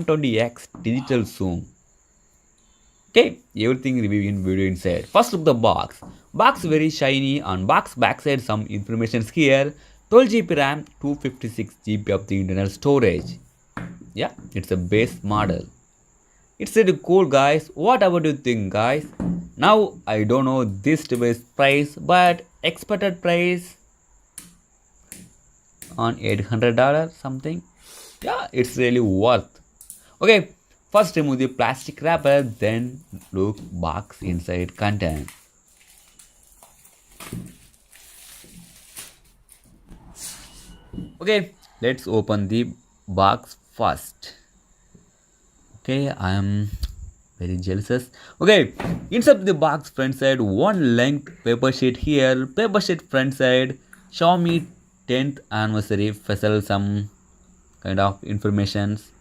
120x digital zoom. Okay, everything review in video inside. First look the box. Box very shiny. On box backside some informations here. 12 GB RAM, 256 GB of the internal storage. Yeah, it's a base model. It's really cool, guys. What about you think, guys? Now I don't know this device price, but expected price on $800 something. Yeah, it's really worth. Okay, first remove the plastic wrapper, then look box inside content. Okay, let's open the box first. Okay, I am very jealous. Okay, inside the box front side, one length paper sheet here, paper sheet front side, Xiaomi 10th anniversary special some kind of informations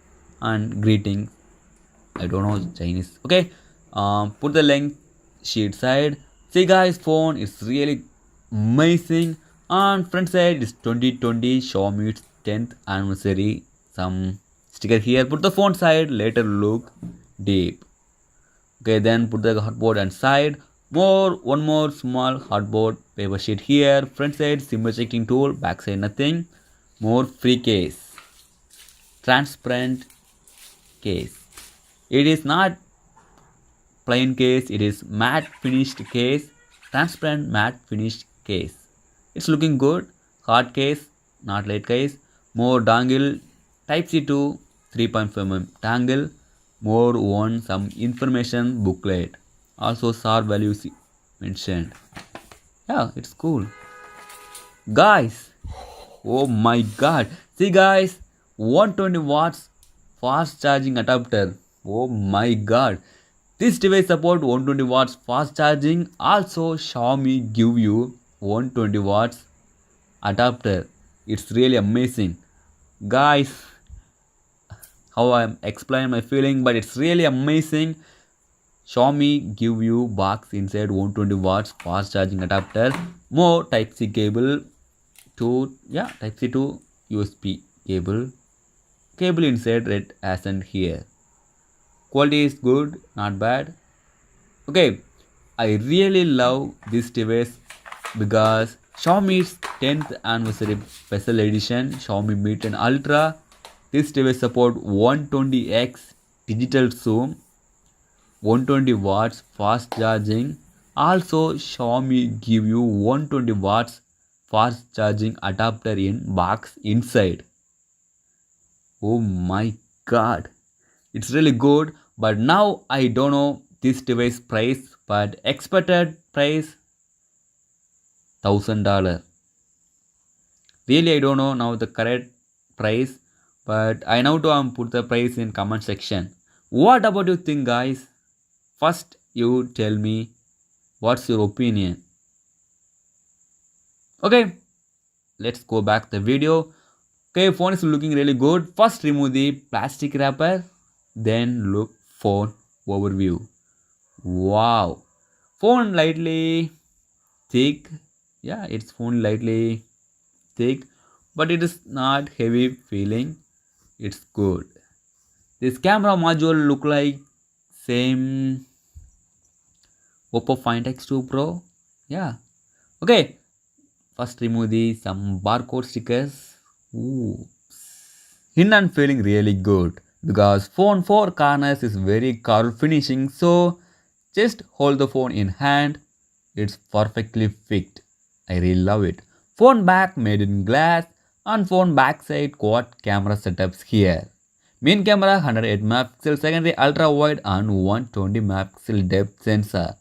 and greetings. I don't know Chinese. Okay, put the length sheet side. See guys, phone is really amazing. On front side is 2020 Xiaomi 10th anniversary. Some sticker here. Put the phone side. Later look deep. Okay, then put the hotboard and side. One more small hotboard paper sheet here. Front side SIM ejecting tool. Back side nothing. More free case. Transparent case. It is not plain case, it is matte finished case, transparent matte finished case. It's looking good. Hard case, not light case. More dongle, type C to 3.5mm dongle. More one some information booklet. Also SAR values mentioned. Yeah, it's cool. Guys, oh my god. See guys, 120 watts fast charging adapter. Oh my god. This device support 120 watts fast charging. Also Xiaomi give you 120 watts adapter. It's really amazing. Guys, how I'm explaining my feeling, but it's really amazing. Xiaomi give you box inside 120 watts fast charging adapter. More type C cable to type C to USB cable. Cable inside red accent here. Quality is good, not bad. Okay, I really love this device because Xiaomi's 10th anniversary special edition Xiaomi Mi 10 Ultra. This device support 120x digital zoom, 120 watts fast charging. Also Xiaomi give you 120 watts fast charging adapter in box inside. Oh my god. It's really good, but now I don't know this device price, but expected price $1,000. Really, I don't know now the correct price, but I know to put the price in comment section. What about you think, guys? First, you tell me what's your opinion. Okay, let's go back the video. Okay, phone is looking really good. First, remove the plastic wrapper. Then look phone overview. Wow, phone lightly thick. Yeah, it's phone lightly thick, but it is not heavy feeling. It's good. This camera module look like same Oppo Find X2 Pro. Yeah. Okay. First remove the some barcode stickers. Ooh. In and feeling really good because phone 4 corners is very curved finishing, so just hold the phone in hand. It's perfectly fit. I really love it. Phone back made in glass and phone backside quad camera setups here. Main camera 108 megapixel, secondary ultra wide and 120 megapixel depth sensor.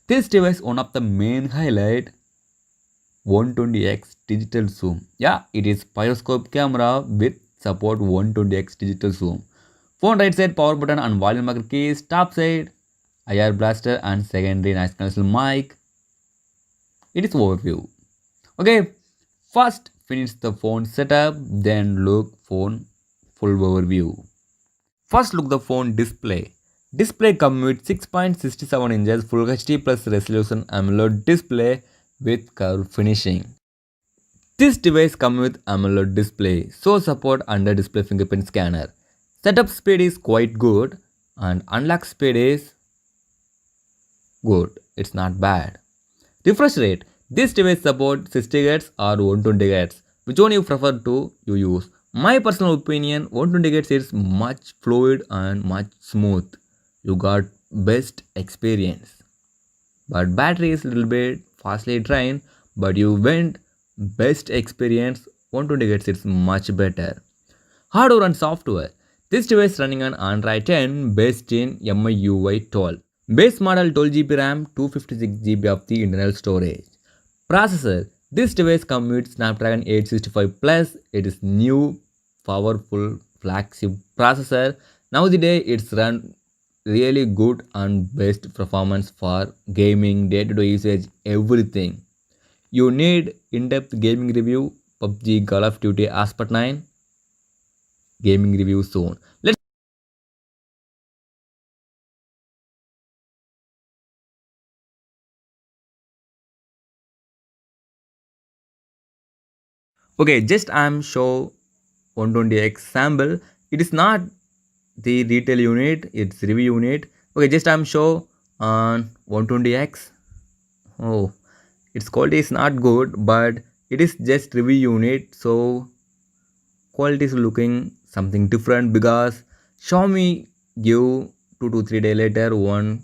This device one of the main highlight 120x digital zoom. Yeah, it is periscope camera with support 120x digital zoom. Phone right side power button and volume maker keys, top side IR blaster and secondary noise cancel mic. It is overview. Okay, first finish the phone setup, then look phone full overview. First look the phone display. Display come with 6.67 inches Full HD plus resolution AMOLED display with curved finishing. This device comes with AMOLED display, so support under display fingerprint scanner. Setup speed is quite good and unlock speed is good. It's not bad. Refresh rate. This device supports 60 Hz or 120 Hz. Which one you prefer to you use? My personal opinion, 120 Hz is much fluid and much smooth. You got best experience. But battery is a little bit fastly drained, but you went best experience. 120 Hz is much better. Hardware and software. This device running on Android 10 based in MIUI 12. Base model 12 GB RAM, 256 GB of the internal storage. Processor. This device comes with Snapdragon 865 Plus. It is new, powerful flagship processor. Nowadays it's run really good and best performance for gaming, day-to-day usage, everything. You need in-depth gaming review, PUBG, Call of Duty, Aspect 9 gaming review soon. Let's okay, just I'm show 120x sample. It is not the retail unit, it's review unit. Okay, just I'm show on 120x. Oh, its quality is not good, but it is just review unit, so quality is looking something different because Xiaomi give 2 to 3 days later one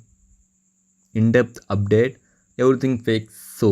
in-depth update, everything fixed. So